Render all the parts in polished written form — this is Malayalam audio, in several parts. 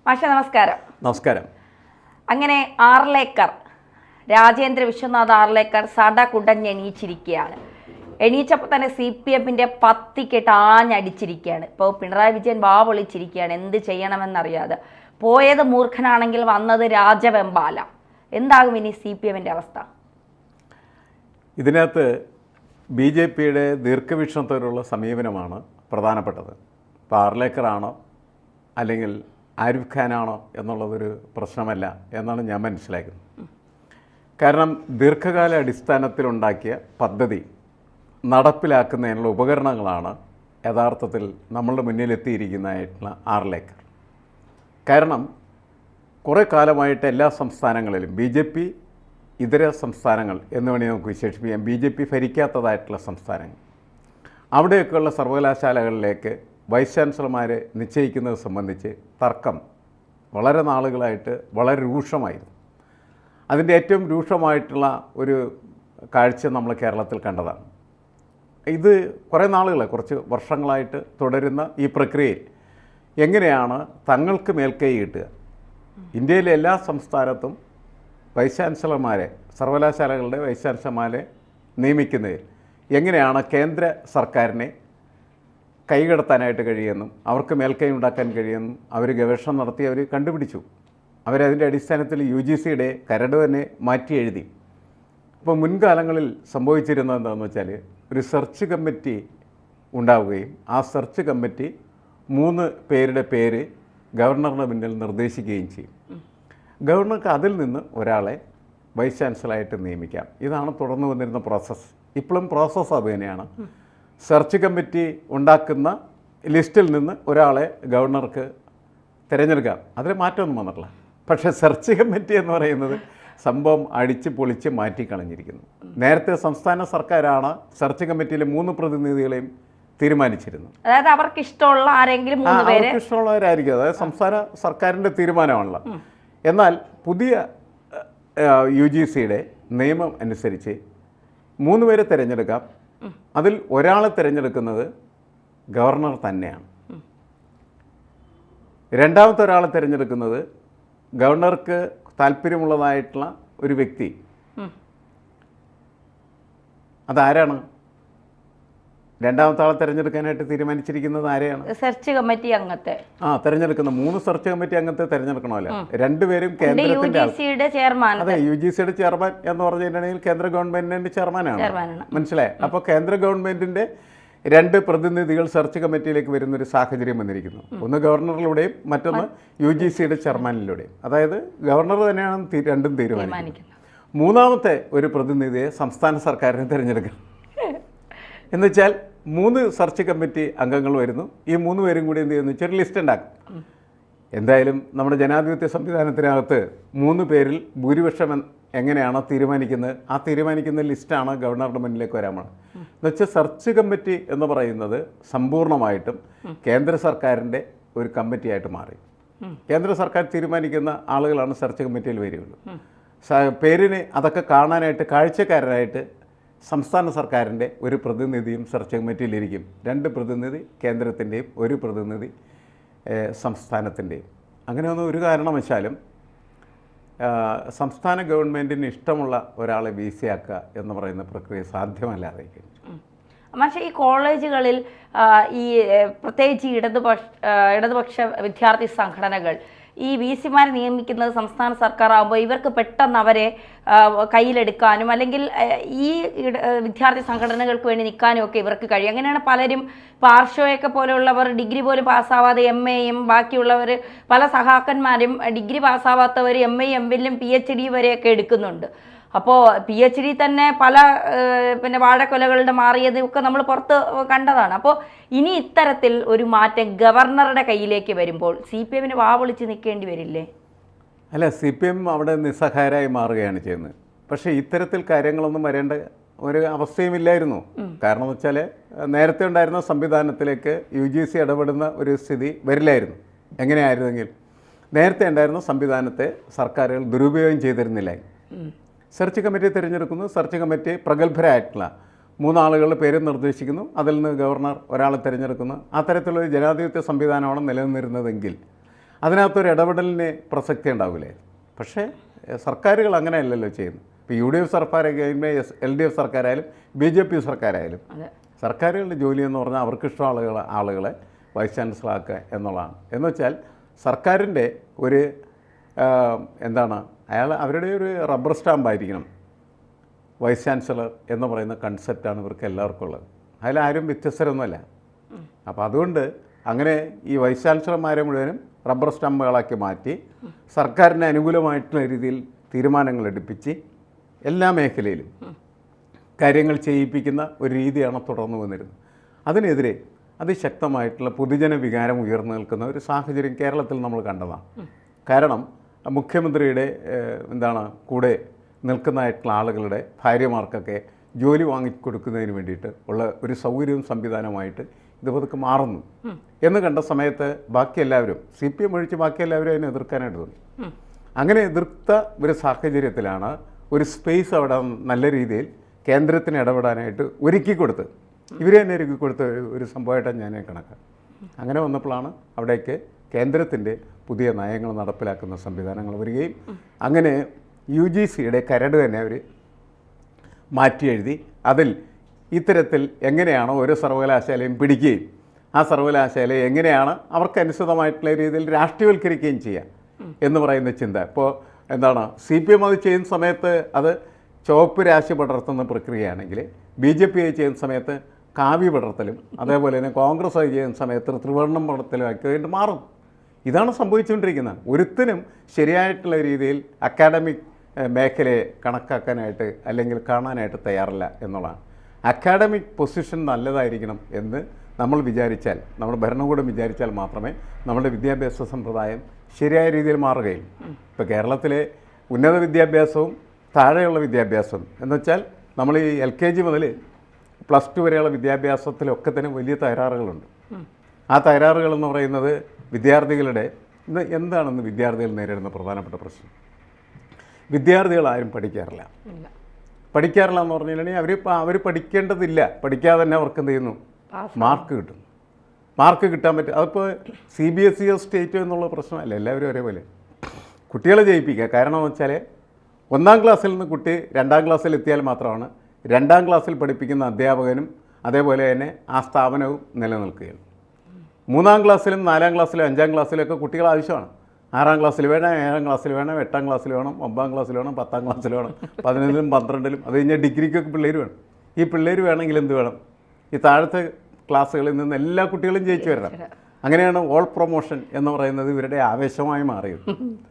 മാഷ നമസ്കാരം. നമസ്കാരം. അങ്ങനെ ആർലേക്കർ രാജേന്ദ്ര വിശ്വനാഥ് ആർലേക്കർ സടകുടഞ്ഞെണീച്ചിരിക്കുകയാണ്. എണീച്ചപ്പോൾ തന്നെ CPM പത്തിക്കെട്ട് ആഞ്ഞടിച്ചിരിക്കുകയാണ്. ഇപ്പോൾ പിണറായി വിജയൻ വാവൊളിച്ചിരിക്കുകയാണ്, എന്ത് ചെയ്യണമെന്നറിയാതെ. പോയത് മൂർഖനാണെങ്കിൽ വന്നത് രാജവെമ്പാല. എന്താകും ഇനി CPM അവസ്ഥ? ഇതിനകത്ത് BJPയുടെ ദീർഘവീക്ഷണത്തോടുള്ള സമീപനമാണ് പ്രധാനപ്പെട്ടത്. ഇപ്പോൾ ആർലേക്കറാണോ അല്ലെങ്കിൽ ആരിഫ് ഖാനാണോ എന്നുള്ളതൊരു പ്രശ്നമല്ല എന്നാണ് ഞാൻ മനസ്സിലാക്കുന്നത്. കാരണം ദീർഘകാല അടിസ്ഥാനത്തിലുണ്ടാക്കിയ പദ്ധതി നടപ്പിലാക്കുന്നതിനുള്ള ഉപകരണങ്ങളാണ് യഥാർത്ഥത്തിൽ നമ്മളുടെ മുന്നിലെത്തിയിരിക്കുന്നതായിട്ടുള്ള ആർലേക്കർ. കാരണം കുറേ കാലമായിട്ട് എല്ലാ സംസ്ഥാനങ്ങളിലും BJP ഇതര സംസ്ഥാനങ്ങൾ എന്ന് വേണമെങ്കിൽ നമുക്ക് വിശേഷിപ്പിക്കാം, BJP ഭരിക്കാത്തതായിട്ടുള്ള സംസ്ഥാനങ്ങൾ, അവിടെയൊക്കെയുള്ള സർവകലാശാലകളിലേക്ക് വൈസ് ചാൻസലർമാരെ നിശ്ചയിക്കുന്നത് സംബന്ധിച്ച് തർക്കം വളരെ നാളുകളായിട്ട് വളരെ രൂക്ഷമായിരുന്നു. അതിൻ്റെ ഏറ്റവും രൂക്ഷമായിട്ടുള്ള ഒരു കാഴ്ച നമ്മൾ കേരളത്തിൽ കണ്ടതാണ്. ഇത് കുറച്ച് വർഷങ്ങളായിട്ട് തുടരുന്ന ഈ പ്രക്രിയയിൽ എങ്ങനെയാണ് തങ്ങൾക്ക് മേൽക്കൈ കിട്ടുക, ഇന്ത്യയിലെ എല്ലാ സംസ്ഥാനത്തും വൈസ് ചാൻസലർമാരെ, സർവകലാശാലകളുടെ വൈസ് ചാൻസലർമാരെ നിയമിക്കുന്നതിൽ എങ്ങനെയാണ് കേന്ദ്ര സർക്കാരിനെ കൈകടത്താനായിട്ട് കഴിയുമെന്നും അവർക്ക് മേൽക്കൈ ഉണ്ടാക്കാൻ കഴിയുമെന്നും അവർ ഗവേഷണം നടത്തി അവർ കണ്ടുപിടിച്ചു. അവരതിൻ്റെ അടിസ്ഥാനത്തിൽ UGCയുടെ കരട് തന്നെ മാറ്റി എഴുതി. അപ്പോൾ മുൻകാലങ്ങളിൽ സംഭവിച്ചിരുന്നത് എന്താണെന്ന് വെച്ചാൽ ഒരു സെർച്ച് കമ്മിറ്റി ഉണ്ടാവുകയും ആ സെർച്ച് കമ്മിറ്റി 3 പേരുടെ പേര് ഗവർണറുടെ മുന്നിൽ നിർദ്ദേശിക്കുകയും ചെയ്യും. ഗവർണർക്ക് അതിൽ നിന്ന് ഒരാളെ വൈസ് ചാൻസലറായിട്ട് നിയമിക്കാം. ഇതാണ് തുടർന്ന് വന്നിരുന്ന പ്രോസസ്സ്. ഇപ്പോഴും പ്രോസസ്സ് അത് തന്നെയാണ്. സെർച്ച് കമ്മിറ്റി ഉണ്ടാക്കുന്ന ലിസ്റ്റിൽ നിന്ന് ഒരാളെ ഗവർണർക്ക് തിരഞ്ഞെടുക്കാം. അതിൽ മാറ്റമൊന്നും വന്നിട്ടില്ല. പക്ഷേ സെർച്ച് കമ്മിറ്റി എന്ന് പറയുന്നത് സംഭവം അടിച്ച് പൊളിച്ച് മാറ്റിക്കളഞ്ഞിരിക്കുന്നു. നേരത്തെ സംസ്ഥാന സർക്കാരാണ് സെർച്ച് കമ്മിറ്റിയിലെ 3 പ്രതിനിധികളെയും തീരുമാനിച്ചിരുന്നത്. അതായത് അവർക്ക് ഇഷ്ടമുള്ള ആരെങ്കിലും ഇഷ്ടമുള്ളവരായിരിക്കും. അതായത് സംസ്ഥാന സർക്കാരിൻ്റെ തീരുമാനമാണല്ലോ. എന്നാൽ പുതിയ UGCയുടെ നിയമം അനുസരിച്ച് 3 പേരെ തിരഞ്ഞെടുക്കാം. അതിൽ ഒരാളെ തിരഞ്ഞെടുക്കുന്നത് ഗവർണർ തന്നെയാണ്. രണ്ടാമത്തെ ഒരാളെ തിരഞ്ഞെടുക്കുന്നത് ഗവർണർക്ക് താല്പര്യമുള്ളതായിട്ടുള്ള ഒരു വ്യക്തി. അതാരാണ്? രണ്ടാമത്തെ ആളെ തിരഞ്ഞെടുക്കാനായിട്ട് തീരുമാനിച്ചിരിക്കുന്നത് ആരെയാണ്? സെർച്ച് കമ്മിറ്റി അംഗത്തെ തിരഞ്ഞെടുക്കുന്ന 3 സെർച്ച് കമ്മിറ്റി അംഗത്തെ തിരഞ്ഞെടുക്കണമല്ലോ. രണ്ടുപേരും കേന്ദ്രത്തിന്റെ ചെയർമാൻ. അതെ, UGCയുടെ ചെയർമാൻ എന്ന് പറഞ്ഞിട്ടുണ്ടെങ്കിൽ കേന്ദ്ര ഗവൺമെന്റിന്റെ ചെയർമാനാണ്. മനസ്സിലായി? അപ്പോൾ കേന്ദ്ര ഗവൺമെന്റിന്റെ 2 പ്രതിനിധികൾ സെർച്ച് കമ്മിറ്റിയിലേക്ക് വരുന്നൊരു സാഹചര്യം വന്നിരിക്കുന്നു. ഒന്ന് ഗവർണറിലൂടെയും മറ്റൊന്ന് UGCയുടെ ചെയർമാനിലൂടെയും. അതായത് ഗവർണർ തന്നെയാണ് രണ്ടും തീരുമാനിക്കുന്നത്. മൂന്നാമത്തെ ഒരു പ്രതിനിധിയെ സംസ്ഥാന സർക്കാരിന് തിരഞ്ഞെടുക്കണം. എന്നുവെച്ചാൽ 3 സെർച്ച് കമ്മിറ്റി അംഗങ്ങൾ വരുന്നു. ഈ 3 പേരും കൂടി എന്ത് ചെയ്യുന്നു വെച്ചാൽ ലിസ്റ്റ് ഉണ്ടാക്കും. എന്തായാലും നമ്മുടെ ജനാധിപത്യ സംവിധാനത്തിനകത്ത് 3 പേരിൽ ഭൂരിപക്ഷം എങ്ങനെയാണോ തീരുമാനിക്കുന്നത്, ആ തീരുമാനിക്കുന്ന ലിസ്റ്റാണ് ഗവർണറുടെ മുന്നിലേക്ക് വരാൻ പോകുന്നത്. എന്നുവെച്ചാൽ സെർച്ച് കമ്മിറ്റി എന്ന് പറയുന്നത് സമ്പൂർണ്ണമായിട്ടും കേന്ദ്ര സർക്കാരിൻ്റെ ഒരു കമ്മിറ്റിയായിട്ട് മാറി. കേന്ദ്ര സർക്കാർ തീരുമാനിക്കുന്ന ആളുകളാണ് സെർച്ച് കമ്മിറ്റിയിൽ വരികയുള്ളൂ. പേരിന് അതൊക്കെ കാണാനായിട്ട് കാഴ്ചക്കാരനായിട്ട് സംസ്ഥാന സർക്കാരിൻ്റെ ഒരു പ്രതിനിധിയും സെർച്ച് കമ്മിറ്റിയിലിരിക്കും. 2 പ്രതിനിധി കേന്ദ്രത്തിൻ്റെയും 1 പ്രതിനിധി സംസ്ഥാനത്തിൻ്റെയും. അങ്ങനെയൊന്നും ഒരു കാരണവശാലും സംസ്ഥാന ഗവൺമെൻറ്റിന് ഇഷ്ടമുള്ള ഒരാളെ VC ആക്കുക എന്ന് പറയുന്ന പ്രക്രിയ സാധ്യമല്ലാതെ. പക്ഷേ ഈ കോളേജുകളിൽ ഈ പ്രത്യേകിച്ച് ഇടതുപക്ഷ വിദ്യാർത്ഥി സംഘടനകൾ ഈ VCമാരെ നിയമിക്കുന്നത് സംസ്ഥാന സർക്കാർ ആകുമ്പോൾ ഇവർക്ക് പെട്ടെന്ന് അവരെ കയ്യിലെടുക്കാനും അല്ലെങ്കിൽ ഈ വിദ്യാർത്ഥി സംഘടനകൾക്ക് വേണ്ടി നിൽക്കാനും ഒക്കെ ഇവർക്ക് കഴിയും. അങ്ങനെയാണ് പലരും പാർശ്വയൊക്കെ പോലെയുള്ളവർ ഡിഗ്രി പോലും പാസ്സാവാതെ MAയും ബാക്കിയുള്ളവർ പല സഹാക്കന്മാരും ഡിഗ്രി പാസ്സാവാത്തവർ MA MPhilലും PhD വരെയൊക്കെ എടുക്കുന്നുണ്ട്. അപ്പോൾ PhD തന്നെ പല വാഴക്കൊലകളുടെ മാറിയതും ഒക്കെ നമ്മൾ പുറത്ത് കണ്ടതാണ്. അപ്പോൾ ഇനി ഇത്തരത്തിൽ ഒരു മാറ്റം ഗവർണറുടെ കയ്യിലേക്ക് വരുമ്പോൾ CPMന് വാവൊളിച്ച് നിൽക്കേണ്ടി വരില്ലേ? അല്ല, CPM അവിടെ നിസ്സഹായരായി മാറുകയാണ് ചെയ്യുന്നത്. പക്ഷേ ഇത്തരത്തിൽ കാര്യങ്ങളൊന്നും വരേണ്ട ഒരു അവസ്ഥയുമില്ലായിരുന്നു. കാരണം എന്ന് വെച്ചാൽ നേരത്തെ ഉണ്ടായിരുന്ന സംവിധാനത്തിലേക്ക് UGC ഇടപെടുന്ന ഒരു സ്ഥിതി വരില്ലായിരുന്നു. എങ്ങനെയായിരുന്നെങ്കിൽ നേരത്തെ ഉണ്ടായിരുന്ന സംവിധാനത്തെ സർക്കാരുകൾ ദുരുപയോഗം ചെയ്തിരുന്നില്ല. സെർച്ച് കമ്മിറ്റി തിരഞ്ഞെടുക്കുന്നു. സെർച്ച് കമ്മിറ്റി പ്രഗത്ഭരായിട്ടുള്ള 3 ആളുകളുടെ പേര് നിർദ്ദേശിക്കുന്നു. അതിൽ നിന്ന് ഗവർണർ ഒരാളെ തിരഞ്ഞെടുക്കുന്നു. അത്തരത്തിലൊരു ജനാധിപത്യ സംവിധാനമാണ് നിലനിന്നിരുന്നതെങ്കിൽ അതിനകത്തൊരു ഇടപെടലിന് പ്രസക്തി ഉണ്ടാവില്ലേ? പക്ഷേ സർക്കാരുകൾ അങ്ങനെയല്ലല്ലോ ചെയ്യുന്നത്. ഇപ്പോൾ UDF സർക്കാരൊക്കെ LDF സർക്കാരായാലും BJP സർക്കാരായാലും സർക്കാരുകളുടെ ജോലി എന്ന് പറഞ്ഞാൽ അവർക്കിഷ്ടമുള്ള ആളുകളെ വൈസ് ചാൻസലറാക്കുക എന്നുള്ളതാണ്. എന്ന് വെച്ചാൽ സർക്കാരിൻ്റെ ഒരു അവരുടെ ഒരു റബ്ബർ സ്റ്റാമ്പായിരിക്കണം വൈസ് ചാൻസലർ എന്ന് പറയുന്ന കൺസെപ്റ്റാണ് ഇവർക്ക് എല്ലാവർക്കും ഉള്ളത്. അതിലാരും വ്യത്യസ്തരൊന്നുമല്ല. അപ്പോൾ അതുകൊണ്ട് അങ്ങനെ ഈ വൈസ് ചാൻസലർമാരെ മുഴുവനും റബ്ബർ സ്റ്റാമ്പുകളാക്കി മാറ്റി സർക്കാരിന് അനുകൂലമായിട്ടുള്ള രീതിയിൽ തീരുമാനങ്ങൾ എടുപ്പിച്ച് എല്ലാ മേഖലയിലും കാര്യങ്ങൾ ചെയ്യിപ്പിക്കുന്ന ഒരു രീതിയാണ് തുടർന്നു വന്നിരുന്നത്. അതിനെതിരെ അതിശക്തമായിട്ടുള്ള പൊതുജന വികാരം ഉയർന്നു നിൽക്കുന്ന ഒരു സാഹചര്യം കേരളത്തിൽ നമ്മൾ കണ്ടതാണ്. കാരണം മുഖ്യമന്ത്രിയുടെ കൂടെ നിൽക്കുന്നതായിട്ടുള്ള ആളുകളുടെ ഭാര്യമാർക്കൊക്കെ ജോലി വാങ്ങിക്കൊടുക്കുന്നതിന് വേണ്ടിയിട്ട് ഉള്ള ഒരു സൗകര്യവും സംവിധാനമായിട്ട് ഇത് പതുക്കെ മാറുന്നു എന്ന് കണ്ട സമയത്ത് ബാക്കി എല്ലാവരും CPM ഒഴിച്ച് ബാക്കി എല്ലാവരും അതിനെ എതിർക്കാനായിട്ട് തോന്നി. അങ്ങനെ എതിർത്ത ഒരു സാഹചര്യത്തിലാണ് ഒരു സ്പേസ് അവിടെ നല്ല രീതിയിൽ കേന്ദ്രത്തിന് ഇടപെടാനായിട്ട് ഒരുക്കി കൊടുത്ത് ഇവരെ തന്നെ ഒരുക്കി കൊടുത്ത ഒരു സംഭവമായിട്ടാണ് ഞാൻ കണക്കാക്കുന്നത്. അങ്ങനെ വന്നപ്പോഴാണ് അവിടേക്ക് കേന്ദ്രത്തിൻ്റെ പുതിയ നയങ്ങൾ നടപ്പിലാക്കുന്ന സംവിധാനങ്ങൾ വരികയും അങ്ങനെ UGCയുടെ കരട് തന്നെ അവർ മാറ്റി എഴുതി അതിൽ ഇത്തരത്തിൽ എങ്ങനെയാണോ ഓരോ സർവകലാശാലയും പിടിക്കുകയും ആ സർവകലാശാലയെ എങ്ങനെയാണ് അവർക്കനുസൃതമായിട്ടുള്ള രീതിയിൽ രാഷ്ട്രീയവൽക്കരിക്കുകയും ചെയ്യുക എന്ന് പറയുന്ന ചിന്ത. ഇപ്പോൾ CPM അത് ചെയ്യുന്ന സമയത്ത് അത് ചുവപ്പ് രാശി പടർത്തുന്ന പ്രക്രിയയാണെങ്കിൽ BJP ചെയ്യുന്ന സമയത്ത് കാവ്യ പടർത്തലും അതേപോലെ തന്നെ കോൺഗ്രസ് ചെയ്യുന്ന സമയത്ത് ത്രിവർണ്ണം പടർത്തലും ഒക്കെ മാറും. ഇതാണ് സംഭവിച്ചുകൊണ്ടിരിക്കുന്നത്. ഒരുത്തിനും ശരിയായിട്ടുള്ള രീതിയിൽ അക്കാഡമിക് മേഖലയെ കണക്കാക്കാനായിട്ട് അല്ലെങ്കിൽ കാണാനായിട്ട് തയ്യാറില്ല എന്നുള്ളതാണ്. അക്കാഡമിക് പൊസിഷൻ നല്ലതായിരിക്കണം എന്ന് നമ്മൾ വിചാരിച്ചാൽ, നമ്മുടെ ഭരണകൂടം വിചാരിച്ചാൽ മാത്രമേ നമ്മുടെ വിദ്യാഭ്യാസ സമ്പ്രദായം ശരിയായ രീതിയിൽ മാറുകയുള്ളൂ. ഇപ്പോൾ കേരളത്തിലെ ഉന്നത വിദ്യാഭ്യാസവും താഴെയുള്ള വിദ്യാഭ്യാസം എന്ന് വെച്ചാൽ നമ്മൾ ഈ LKG മുതൽ +2 വരെയുള്ള വിദ്യാഭ്യാസത്തിലൊക്കെ തന്നെ വലിയ തകരാറുകളുണ്ട്. ആ തകരാറുകൾ എന്ന് പറയുന്നത് വിദ്യാർത്ഥികളുടെ എന്താണെന്ന് വിദ്യാർത്ഥികൾ നേരിടുന്ന പ്രധാനപ്പെട്ട പ്രശ്നം. വിദ്യാർത്ഥികളാരും പഠിക്കാറില്ല എന്ന് പറഞ്ഞു കഴിഞ്ഞാൽ അവർ പഠിക്കേണ്ടതില്ല. പഠിക്കാതെ തന്നെ അവർക്ക് എന്ത് ചെയ്യുന്നു? മാർക്ക് കിട്ടും. മാർക്ക് കിട്ടാൻ പറ്റും. അതിപ്പോൾ CBSE സ്റ്റേറ്റോ എന്നുള്ള പ്രശ്നമല്ല, എല്ലാവരും ഒരേപോലെ കുട്ടികളെ ജയിപ്പിക്കുക. കാരണം എന്ന് വെച്ചാൽ 1-ാം ക്ലാസ്സിൽ നിന്ന് കുട്ടി 2-ാം ക്ലാസ്സിൽ എത്തിയാൽ മാത്രമാണ് 2-ാം ക്ലാസ്സിൽ പഠിപ്പിക്കുന്ന അധ്യാപകനും അതേപോലെ തന്നെ ആ സ്ഥാപനവും നിലനിൽക്കുകയാണ്. 3-ാം ക്ലാസ്സിലും 4-ാം ക്ലാസ്സിലും 5-ാം ക്ലാസ്സിലൊക്കെ കുട്ടികൾ ആവശ്യമാണ്. 6-ാം ക്ലാസ്സിൽ വേണം, 7-ാം ക്ലാസ്സിൽ വേണം, 8-ാം ക്ലാസ്സിൽ വേണം, 9-ാം ക്ലാസ്സിൽ വേണം, 10-ാം ക്ലാസ്സിൽ വേണം, 11-ലും 12-ലും, അത് കഴിഞ്ഞാൽ ഡിഗ്രിക്കൊക്കെ പിള്ളേർ വേണം. ഈ പിള്ളേർ വേണമെങ്കിൽ എന്ത് വേണം? ഈ താഴത്തെ ക്ലാസ്സുകളിൽ നിന്ന് എല്ലാ കുട്ടികളും ജയിച്ചു വരണം. അങ്ങനെയാണ് ഓൾ പ്രൊമോഷൻ എന്ന് പറയുന്നത് ഇവരുടെ ആവേശമായി മാറിയത്.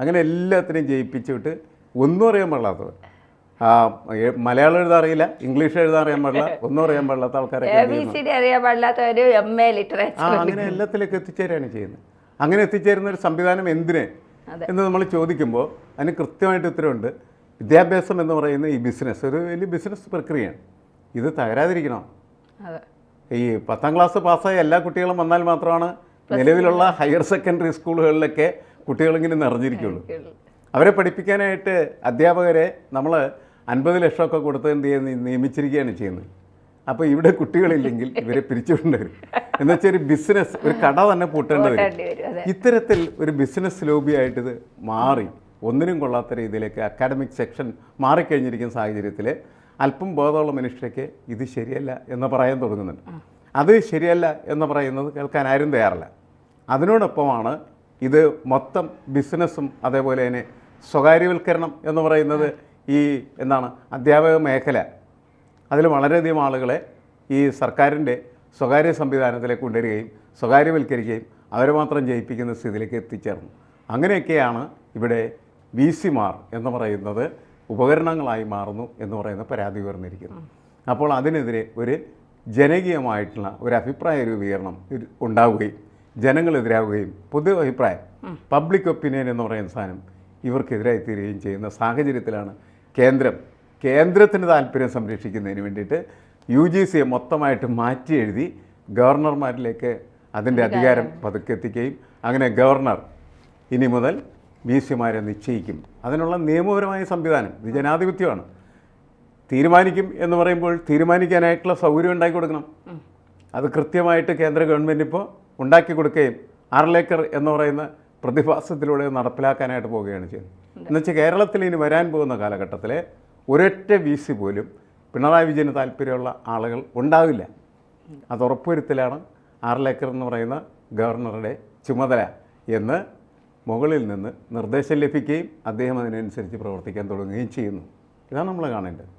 അങ്ങനെ എല്ലാത്തിനെയും ജയിപ്പിച്ചിട്ട് ഒന്നും അറിയാൻ പാടില്ലാത്തത്, മലയാളം എഴുതാൻ അറിയില്ല, ഇംഗ്ലീഷ് എഴുതാൻ അറിയാൻ പാടില്ല, ഒന്നും അറിയാൻ പാടില്ലാത്ത ആൾക്കാരൊക്കെ അങ്ങനെ എല്ലാത്തിലേക്ക് എത്തിച്ചേരുകയാണ് ചെയ്യുന്നത്. അങ്ങനെ എത്തിച്ചേരുന്ന ഒരു സംവിധാനം എന്തിന് എന്ന് നമ്മൾ ചോദിക്കുമ്പോൾ അതിന് കൃത്യമായിട്ട് ഉത്തരവുണ്ട്. വിദ്യാഭ്യാസം എന്ന് പറയുന്ന ഈ ബിസിനസ് ഒരു വലിയ ബിസിനസ് പ്രക്രിയയാണ്. ഇത് തകരാതിരിക്കണം. ഈ 10-ാം ക്ലാസ് പാസ്സായ എല്ലാ കുട്ടികളും വന്നാൽ മാത്രമാണ് നിലവിലുള്ള ഹയർ സെക്കൻഡറി സ്കൂളുകളിലൊക്കെ കുട്ടികളിങ്ങനെ നിറഞ്ഞിരിക്കുകയുള്ളൂ. അവരെ പഠിപ്പിക്കാനായിട്ട് അധ്യാപകരെ നമ്മൾ 50 ലക്ഷമൊക്കെ കൊടുത്ത് എന്ത് ചെയ്യുന്ന നിയമിച്ചിരിക്കുകയാണ് ചെയ്യുന്നത്. അപ്പോൾ ഇവിടെ കുട്ടികളില്ലെങ്കിൽ ഇവരെ പിരിച്ചുകൊണ്ടുവരും. എന്നുവെച്ചാൽ ഒരു ബിസിനസ്, ഒരു കട തന്നെ പൂട്ടേണ്ടി വരും. ഇത്തരത്തിൽ ഒരു ബിസിനസ് ലോബിയായിട്ടിത് മാറി ഒന്നിനും കൊള്ളാത്ത രീതിയിലേക്ക് അക്കാഡമിക് സെക്ഷൻ മാറിക്കഴിഞ്ഞിരിക്കുന്ന സാഹചര്യത്തിൽ അല്പം ബോധമുള്ള മനുഷ്യരൊക്കെ ഇത് ശരിയല്ല എന്ന് പറയാൻ തുടങ്ങുന്നുണ്ട്. അത് ശരിയല്ല എന്ന് പറയുന്നത് കേൾക്കാൻ ആരും തയ്യാറല്ല. അതിനോടൊപ്പമാണ് ഇത് മൊത്തം ബിസിനസ്സും അതേപോലെ തന്നെ സ്വകാര്യവൽക്കരണം എന്ന് പറയുന്നത് ഈ അധ്യാപക മേഖല അതിൽ വളരെയധികം ആളുകളെ ഈ സർക്കാരിൻ്റെ സ്വകാര്യ സംവിധാനത്തിലേക്ക് കൊണ്ടുവരികയും സ്വകാര്യവൽക്കരിക്കുകയും അവരെ മാത്രം ജയിപ്പിക്കുന്ന സ്ഥിതിയിലേക്ക് എത്തിച്ചേർന്നു. അങ്ങനെയൊക്കെയാണ് ഇവിടെ VCമാർ എന്ന് പറയുന്നത് ഉപകരണങ്ങളായി മാറുന്നു എന്ന് പറയുന്ന പരാതി ഉയർന്നിരിക്കുന്നു. അപ്പോൾ അതിനെതിരെ ഒരു ജനകീയമായിട്ടുള്ള ഒരു അഭിപ്രായ രൂപീകരണം ഉണ്ടാവുകയും ജനങ്ങളെതിരാവുകയും പൊതു അഭിപ്രായം പബ്ലിക് ഒപ്പീനിയൻ എന്ന് പറയുന്ന സാധനം ഇവർക്കെതിരായി തീരുകയും ചെയ്യുന്ന സാഹചര്യത്തിലാണ് കേന്ദ്രത്തിന് താല്പര്യം സംരക്ഷിക്കുന്നതിന് വേണ്ടിയിട്ട് UGCയെ മൊത്തമായിട്ട് മാറ്റി എഴുതി ഗവർണർമാരിലേക്ക് അതിൻ്റെ അധികാരം പതുക്കെ എത്തിക്കുകയും അങ്ങനെ ഗവർണർ ഇനി മുതൽ VCമാരെ നിശ്ചയിക്കും. അതിനുള്ള നിയമപരമായ സംവിധാനം, ഇത് ജനാധിപത്യമാണ്. തീരുമാനിക്കും എന്ന് പറയുമ്പോൾ തീരുമാനിക്കാനായിട്ടുള്ള സൗകര്യം ഉണ്ടാക്കി കൊടുക്കണം. അത് കൃത്യമായിട്ട് കേന്ദ്ര ഗവൺമെൻറ് ഇപ്പോൾ ഉണ്ടാക്കി കൊടുക്കുകയും 6 ഏക്കർ എന്ന് പറയുന്ന പ്രതിഭാസത്തിലൂടെ നടപ്പിലാക്കാനായിട്ട് പോവുകയാണ് ചെയ്യുന്നത്. എന്നുവെച്ചാൽ കേരളത്തിൽ ഇനി വരാൻ പോകുന്ന കാലഘട്ടത്തിലെ ഒരൊറ്റ VC പോലും പിണറായി വിജയന് താല്പര്യമുള്ള ആളുകൾ ഉണ്ടാവില്ല. അത് ഉറപ്പുവരുത്തലാണ് ആർലേക്കർ എന്ന് പറയുന്ന ഗവർണറുടെ ചുമതല എന്ന് മുകളിൽ നിന്ന് നിർദ്ദേശം ലഭിക്കുകയും അദ്ദേഹം അതിനനുസരിച്ച് പ്രവർത്തിക്കാൻ തുടങ്ങുകയും ചെയ്യുന്നു. ഇതാണ് നമ്മൾ കാണേണ്ടത്.